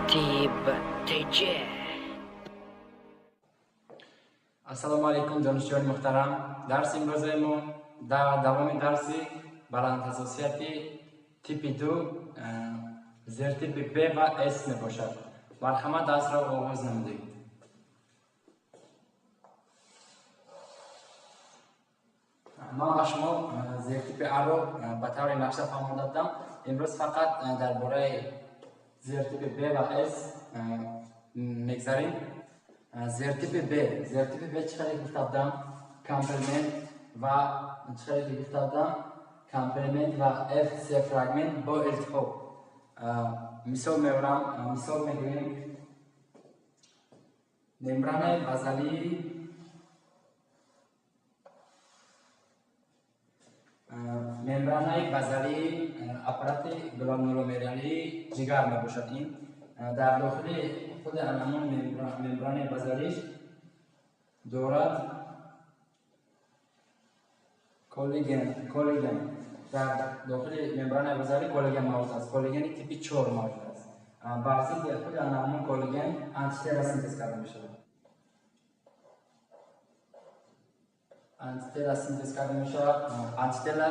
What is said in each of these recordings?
Зертипи. Ассалому алейкум донишҷӯёни муҳтарам. Дарси имрӯзаи мо давоми дарси баландҳасосияти типи 2 зертипи В ва С мебошад. Марҳамат, дарсро оғоз намудед. ман ба шумо зертипи А-ро ба таври нақша фаҳмода додам. имрӯз фақат дар бораи зертипи В ва С мегзарем. Зертипи В чӣ хеле гуфта будам? Комплемент ва чӣ хеле гуфта будам? Комплемент ва FC фрагмент бо илтиҳоб. мисол меорам, мисол мегӯем. мембранаи базалии аппарати гломерулярии ҷигар мебошад. ин дар дохили худи анамон мембранаи базалиш дорад коллеген. дар дохили мембранаи базалӣ коллеген мавҷуд аст. коллегени типи 4 мавҷуд аст. бар зидди худи анамон коллеген антитела синтез карда мешавад. антитела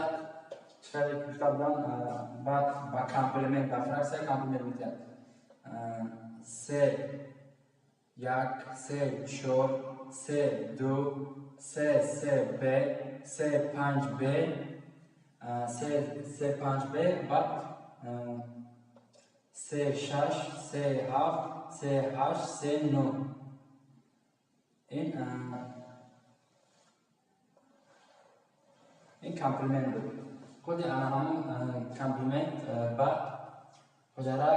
чӣ хеле гуфта будам? ба комплемент, ба фраксияи комплемент меояд. C1, C4, C2, C3B, C5B, C5B, баъд C6, C7, C8, C9. این комплемент بود. خود همون комплемент ба ҳуҷайра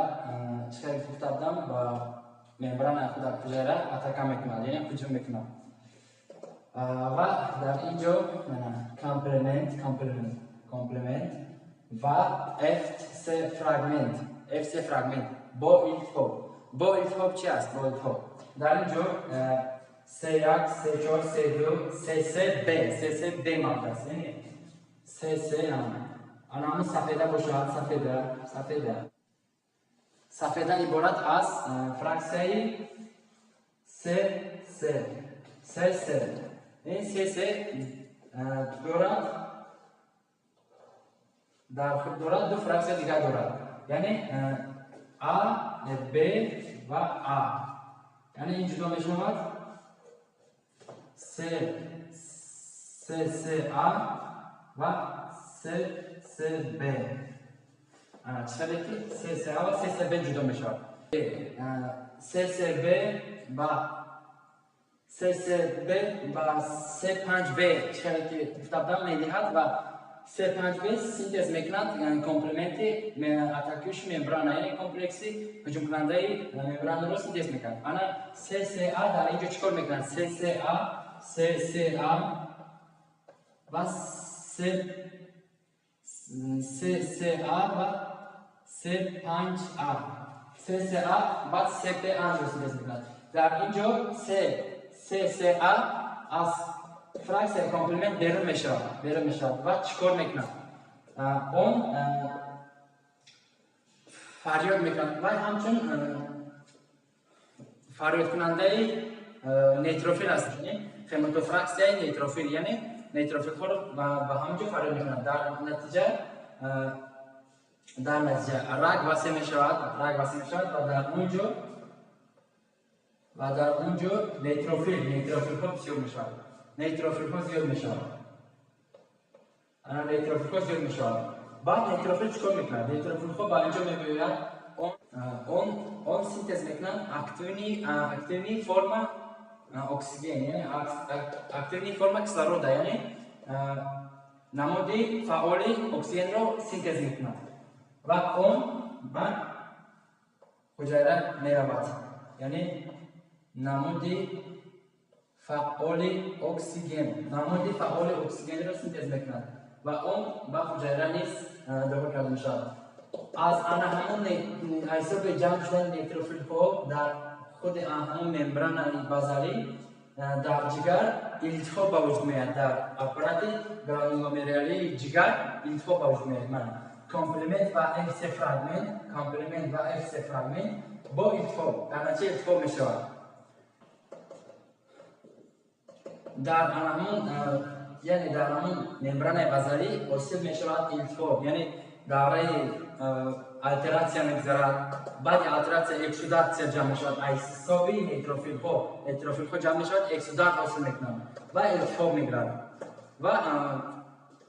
чӣ хеле гуфта будам? ба мембрана худ ҳуҷайра атака мекунад, яъне ҳуҷум мекунад. ва дар инҷо комплемент ва FC фрагмент бо илтиҳоб. бо илтиҳоб чи аст? бо илтиҳоб дар инҷо C1, C4, C2, C3B мавҷуд аст. яъне C3 анамон сафеда бошад. сафеда иборат аз фраксияи C3. ин C3 дорад дар худ дорад ду фраксия дигар дорад, яъне А, Б ва А. яъне ин ҷудо мешавад CCA ва CCB. чӣ хеле ки CCA ва CCB ҷудо мешавад. CCB ба C5B чӣ хеле ки гуфта будам медиҳад ва C5B синтез мекунад комплементи атакуиши мембрана, яъне комплекси ҳуҷумкунандаи мембранаро синтез мекунад. ана CCA дар инҷо чӣ кор мекунад? CCA ва CCA ва C5A. CCA баъд CPA-ро синтез мекунад. дар инҷо CCA аз фраксияи комплемент берун мешавад ва чӣ кор мекунад? он фарёд мекунад. вай ҳамчун фарёдкунандаи нейтрофил аст. хемотофраксияи нейтрофил, яъне нейтрофилҳоро ба ҳамҷо фарёд мекунад. дар натиҷа раг васеъ мешавад ва дар онҷо нейтрофилҳо зиёд мешавад. баъд нейтрофил чӣ кор мекунад? нейтрофилҳо ба инҷо мебиёяд. он синтез мекунад активни форма оксиген, яъне активни форма кислорода, яъне намуди фаъоли оксигенро синтез мекунад ва он ба ҳуҷайра меравад. яъне намуди фаъоли оксигенро синтез мекунад ва он ба ҳуҷайра низ дохил карда мешавад. аз ана ҳамон ҳисоби ҷамъ шудани нейтрофилҳо дар худи ҳамон мембранаи базалӣ дар ҷигар илтиҳоб ба вуҷуд меояд. дар аппарати гломерулярии ҷигар илтиҳоб ба вуҷуд меояд. کامپلیمنت و عکس فرگمنت با انتخاب در نتیجه انتخاب می شود. در همون ممبران بازاری حاصل می شود انتخاب، یعنی دوره التراسیا میگذرد، بعد التراسیا اکسودات جمع می شود، ایسابی نیتروفیل ها جمع می شود، اکسودات حاصل می کنند و انتخاب می گیرد و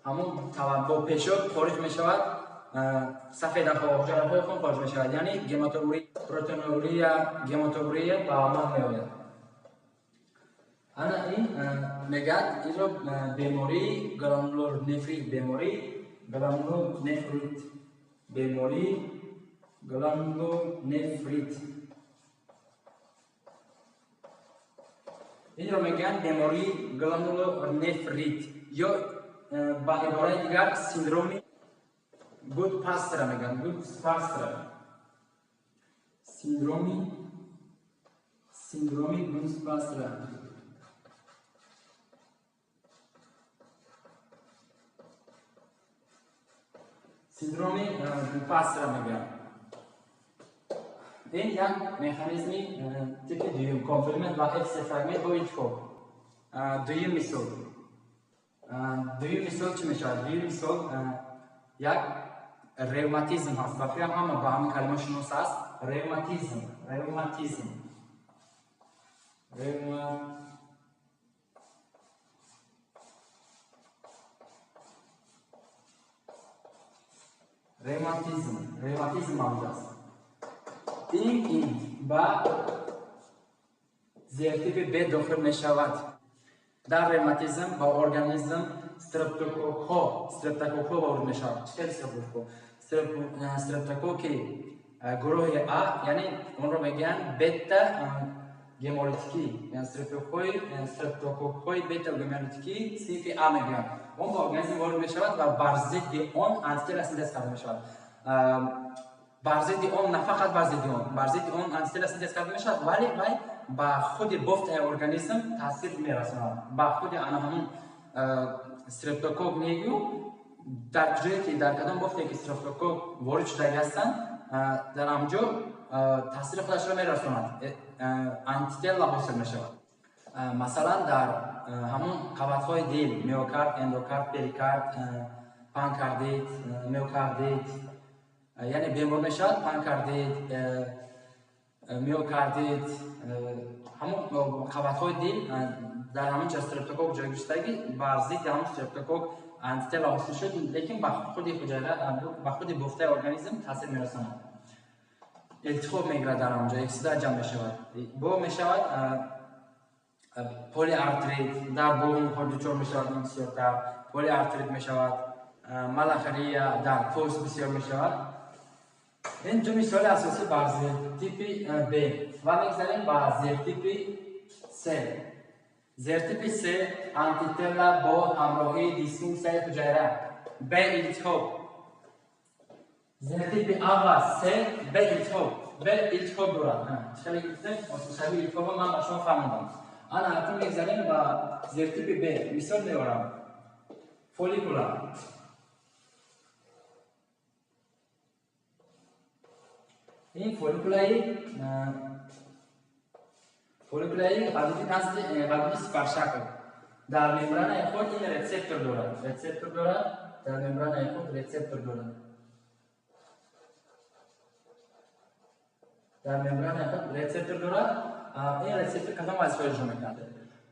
همون با پیشاب خارج می شود، سفید حجره خون خارج می شود، یعنی گماتوری، پروتئینوری، گماتوری با عمل می آید. انا این میگن اینو بیماری گلانولور نفریت این رو میگن بیماری گلانولور نفریت یا با عبارت دیگر سیندرومی گود پاسترا میگن، سیندرومی گود پاسترا. سیندرومی پاسترا میگن. این یک مکانیزمی تیپ دوم، کامپلیمنت و عکس فرگمنت با انتخاب. دوم مثال چی میشود؟ دوم مثال یک روماتیزم هست. وقتی همه با همین کلمه شناس هست. روماتیزم موجود است. این با زرتیپی B داخل می شود. در روماتیزم با ارگانیسم استرپتوکوک ها وارد می شود. چه استرپتوکوک گروه A، یعنی اون رو میگن بتا گمولیتیکی، یعنی استرپتوکوک های بتا گمولیتیکی صنف A میگن. اون با ارگانیسم وارد می شود و بر ضد اون آنتیتل سنتز کرده می شود. بر ضد اون، نه فقط بر ضد اون آنتیتل سنتز کرده می شود، ولی با خود بافت ارگانیسم تاثیر می رساند. با خود همون استرپتوکوک میگو در جایی که در کدام بافتی که استرپتوکوک وارد شده هستند در آنجا تاثیر خودش را می رساند، آنتیتل حاصل می شود. مثلا در همون قوط‌های دل، میوکارد، اندوکارد، پریکارد، پانکاردیت، میوکاردیت، یعنی بیمار می شود پانکاردیت، میوکاردیت، همون قوط‌های دل در همون استرپتوکوک جایگزیدگی بر ضد همون استرپتوکوک آنتیتل حاصل شد، لیکن با خود بافته ارگانیسم تاثیر می‌رساند. التهاب می‌گیرد در آنجا، اکسیدا جمع می‌شود. با می‌شود پلی آرتریت در بوم خود دچار می‌شود، بسیارتر پلی آرتریت می‌شود. ملاخریا در پوست بسیار می‌شود. این دو مثال اساسی بر زرتیپی B و می‌گذاریم با زرتیپی C. زرتیپی C آنتیتل با همراهی دیسفونکسیون حجره به التهاب. زرتیپی A و C به التهاب دارد. شبیه التهاب من با شما فهمیدم. آن الان می‌گذاریم با زرتیپی B. مثال می‌آورم. فولیکولار، این فولیکولایی حدود سپرشکل در ممبران خود این رسپتور دارد. در ممبران خود رسپتور دارد. این رسپتور کدام وظیفه اجرا می‌کند؟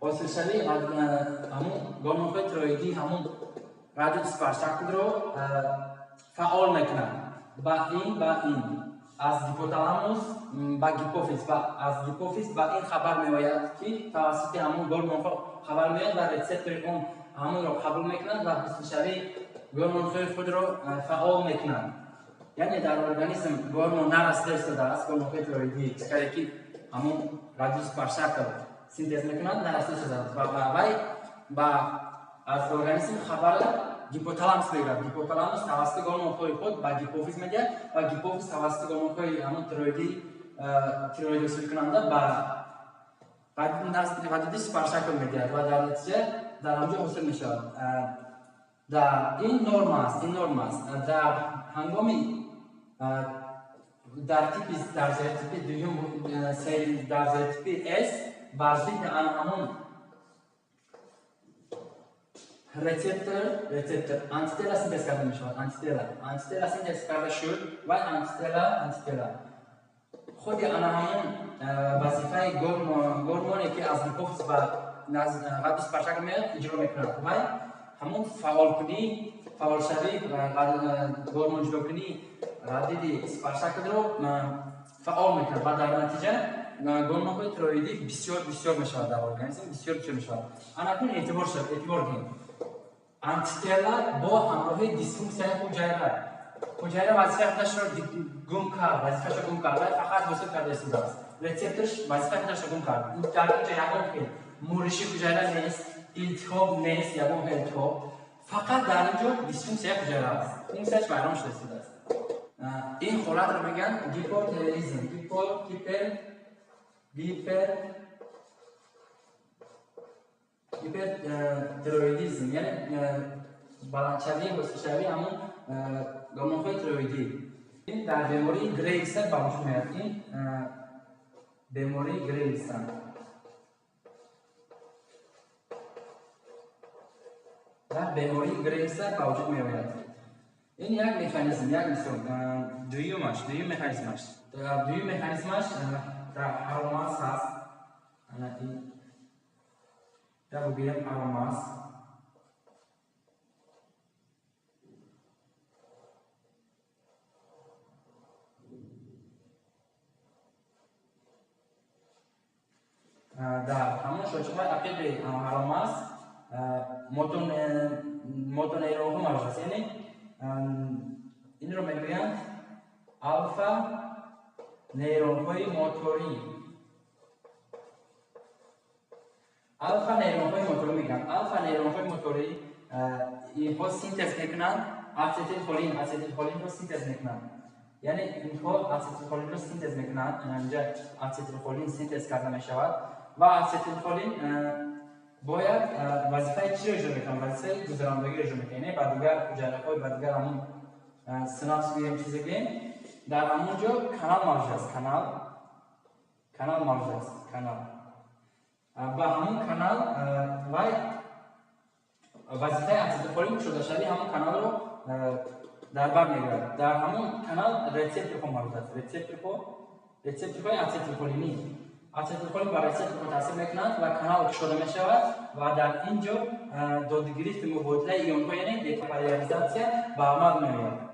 حاصل شوی همون گامون‌های تیروئیدی همون حدود سپرشکل رو فعال می‌کند. با این از هیپوتالاموس با هیپوفیز و از هیپوفیز با این خبر می‌آید که توسط همون گورمون‌ها خبر می‌آید و رسپتور اون همون رو قبول می‌کند و حسشوی گورمون‌های خود رو فعال می‌کند. یعنی در ارگانیسم گورمون نرسیده شده است، گورمون‌های تیروئیدی که همون رادیوس پرشکل سینتز می‌کند نرسیده شده است و با از ارگانیسم خبر هیپوتالاموس می‌گیرد. هیپوتالاموس توسط گورمون‌های خود با هیپوفیز می‌آید و هیپوفیز توسط گورمون‌های همون تیروئید وصول کننده با حدود سپرشکل می‌آید و در نتیجه در آنجا حاصل می‌شود. در این نرم است. در هنگامی در زرتیپی دوم در زرتیپی S بر ضد همون رسپتور آنتیتلا سینتز کرده می شود. آنتیتلا سینتز کرده شد و آنتیتلا خود همون وظیفه گورمونی که از نکوفس و قدس پرشکل میاد اجرا میکند و همون فعال شوی گورمون اجرا کنی ردیدی سپرشکل رو فعال میکند و در نتیجه گورمون های تیروئیدی بسیار میشود در ارگانیسم بسیار میشود. اکنون اعتبار کنیم آنتیتلا با همراهی دیسفونکسیون حجره وظیفه خودش را گم کرد فقط حاصل کرده است. رسپتورش وظیفه خودش را گم کرد. در اینجا یکم که مورشی حجره نیست، التهاب نیست، یکم التهاب فقط در اینجا دیسفونکسیون حجره است. فونکسیونش برام شده است. این حالت را میگن هیپوتیروئیدیسم. هیپرتیروئیدیسم یعنی بلندشوی و سوشوی همون گورمون‌های تیروئیدی. این در بیماری گریوسن به وجود میاد. این بیماری گریوسن به وجود میاد. این یک مکانیزم دویم مکانیزمش در هرماس هست. این یا بگویم هرماس در همون شوچه‌های عقیب هرماس موتونیرون‌ها موجود است. یعنی این رو میگویند الفا نیرون‌های موتوری. الفا نیرون‌های موتوری اینها سینتز میکنند استیل کلین رو سینتز میکنند. یعنی اینها استیل کلین رو سینتز میکنند. اینجا استیل کلین سینتز کرده میشود و استیل کلین باید وظیفه چی رو اجرا میکنه؟ وظیفه گذراندگی رو اجرا میکنه. بعد دیگر حجره‌های بعد دیگر همون سیناپس بگیم چیزی بگیم در همونجا کانال موجود است. و همون کانال و وظیفه استیل کلین شده شوی همون کانال رو در بر میگیرد. در همون کانال رسپتور موجود است. رسپتورهای استیل کلینی استیل کلین بر رسپتور تاثیر میکند و کانال گشوده میشود و در اینجا دادگیری مبادله ایون‌ها یعنی دیپولاریزاسیون به عمل میآید.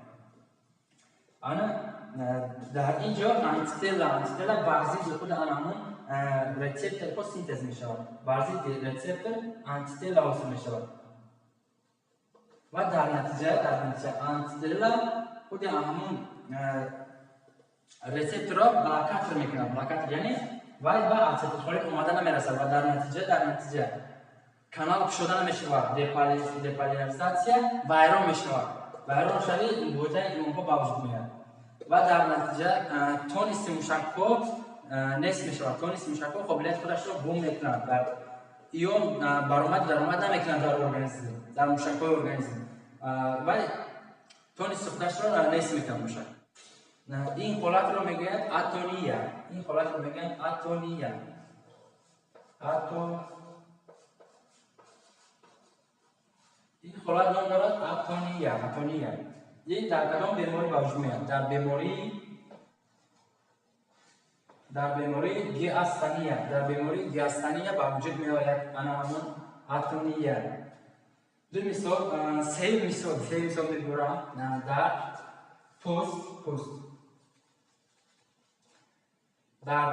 در اینجا آنتیتلا بر ضد خود همون رسپتور سینتز میشود. بر ضد رسپتور آنتیتلا حاصل میشود و در نتیجه آنتیتلا خود همون رسپتور را بلاکات میکند. یعنی وای با استیل کلین اومدن نمیرسد و در نتیجه کانال گشوده نمیشود. دیپولاریزاسیون ویران میشود. ویران شوی بوده ایون‌ها به وجود میاد و در نتیجه تونیس موشک‌ها نیست میشود. تونیس موشک‌ها قابلیت خودش را گم میکند. در ایون برآمد نمیکند در ارگانیسم، در موشک‌های ارگانیسم ولی تونیس خودش را نیست میکند موشک. این حالت رو میگویند اتونیا. این حالت نام دارد اتونیا. این در کدام بیماری به وجود میاد؟ در بیماری گیاستانیا به وجود میآید همون اتونیا. دو مثال سه مثال میگویم در پوست در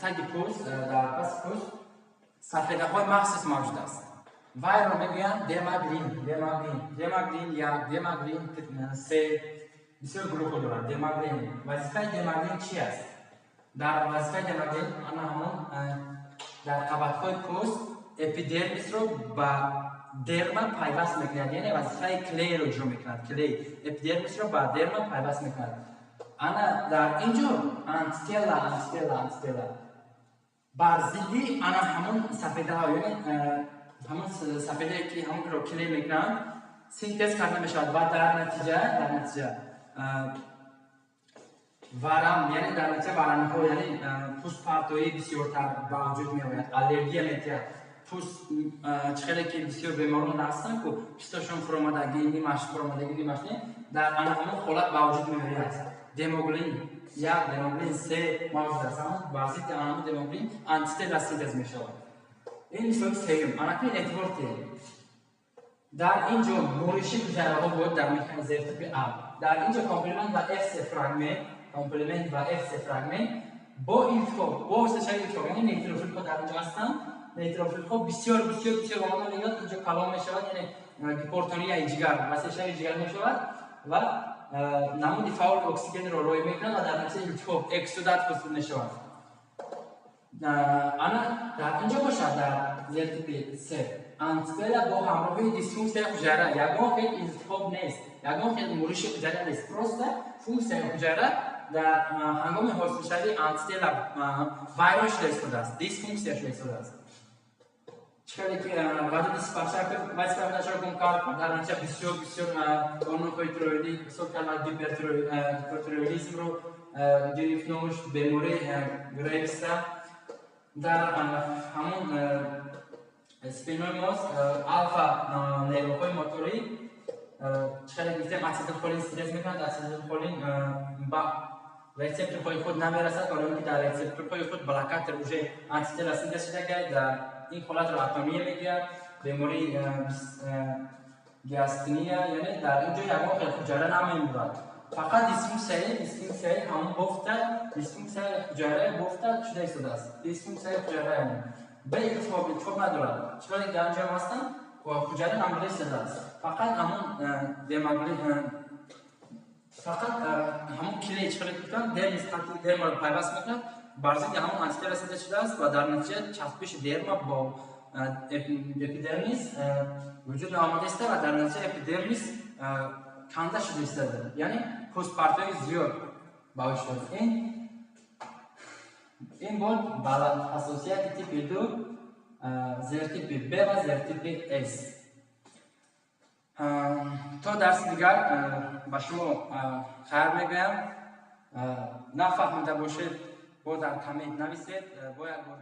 تگ پوست در پس پوست سفیده‌های مخصوص موجود است. وای رو میگویند دماگرین سه بسیار گروه دارد. دماگرین وظیفه دماگرین چی است؟ در وظیفه دماگرین همون در قبض‌های پوست اپیدرمیس رو با درما پیوست میکند. یعنی وظیفه کلی رو اجرا میکند. اپیدرمیس رو با درما پیوست میکند. در اینجا آنتیتلا بر ضدی همون سفیده ها یعنی همون سفیده که همون رو کلی میکنند синтез карда мешавад ва дар натиҷа варам, яъне дар натиҷа варамиҳо, яъне пӯстпартои бисёртар ба вуҷуд меояд, аллергия метиҳад. Пӯст чихеле ки бисёр беморон ҳастанд ку пӯсташон фуромадагӣ нимаш не дар ана ҳамон ҳолат ба вуҷуд меояд. Демоглин 1, демоглин 3 мавҷуд аст. ҳамон баъзити ана демоглин антитела синтез мешавад. ин мисоли сеюм. Анакин эътибор диҳед. дар ин ҷо муриши ҳуҷайраҳо буд дар механи зертипи А. дар ин ҷо комплемент ва F3 фрагмент бо илтифоқ, бо воситаи илтифоқ, яъне нейтрофилҳо дар ин ҷо ҳастанд. нейтрофилҳо бисёр омода мегирад, ин ҷо калон мешавад, яъне гипертонияи ҷигар, васитаи ҷигар мешавад ва намуди фаъоли оксигенро роя мекунад ва дар натиҷа илтифоқ эксудат ҳосил мешавад. ана дар ин ҷо бошад дар зертипи С антитела бо ҳамроҳии дисфунксияи ҳуҷайра ягон хел илтифоқ нест, ягон хел муриши ҳуҷайра нест, просто функсияи ҳуҷайра дар ҳангоми ҳосилшавии антитела вайрон шуда истодааст, дисфунксия шуда истодааст. чихеле ки ваҷуди сипаршакон кард дар натиҷа бисёр гормонҳои тироидӣ ҳисоб кард ва гипертироидизмро гирифт намуд, бемории Грейвса дар ҳамон спинои мозг алфа нервҳои моторӣ чихеле гуфтем ацетилхолин синтез мекунад, ацетилхолин ба рецепторҳои худ намерасад, ҳоло ки дар рецепторҳои худ блокатор уже антитела синтез шуда гардид, дар ин ҳолатро атония мегӯяд, бемории гастриния, яъне дар ин ҷо ягон хел ҳуҷайра намемурад. Фақат дисфунксияи ҳамон бофта, дисфунксияи ҳуҷайраи бофта шуда истодааст. Дисфунксияи ҳуҷайраи бе илтифоқ надорад. чихеле дар ин ҷо ҳастанд ҳуҷайра намуда истодааст. Фақат ҳамон демоглин, фақат ҳамон киле чихеле гуфтам дермаро пайваст мекунад, бар зидди ҳамон антитела синтез шудааст ва дар натиҷа часпиши дерма бо эпидермис вуҷуд омада иста ва дар натиҷа эпидермис канда шуда истада, яъне пӯстпартои зиёд ба вуҷуд шудааст. ин буд баландҳасосияти типи 2, зертипи Б ва зертипи С. то дарси дигар ба шумо хайр мегӯям. нафаҳмида бошед, бо дар коммент нависед, бо як бор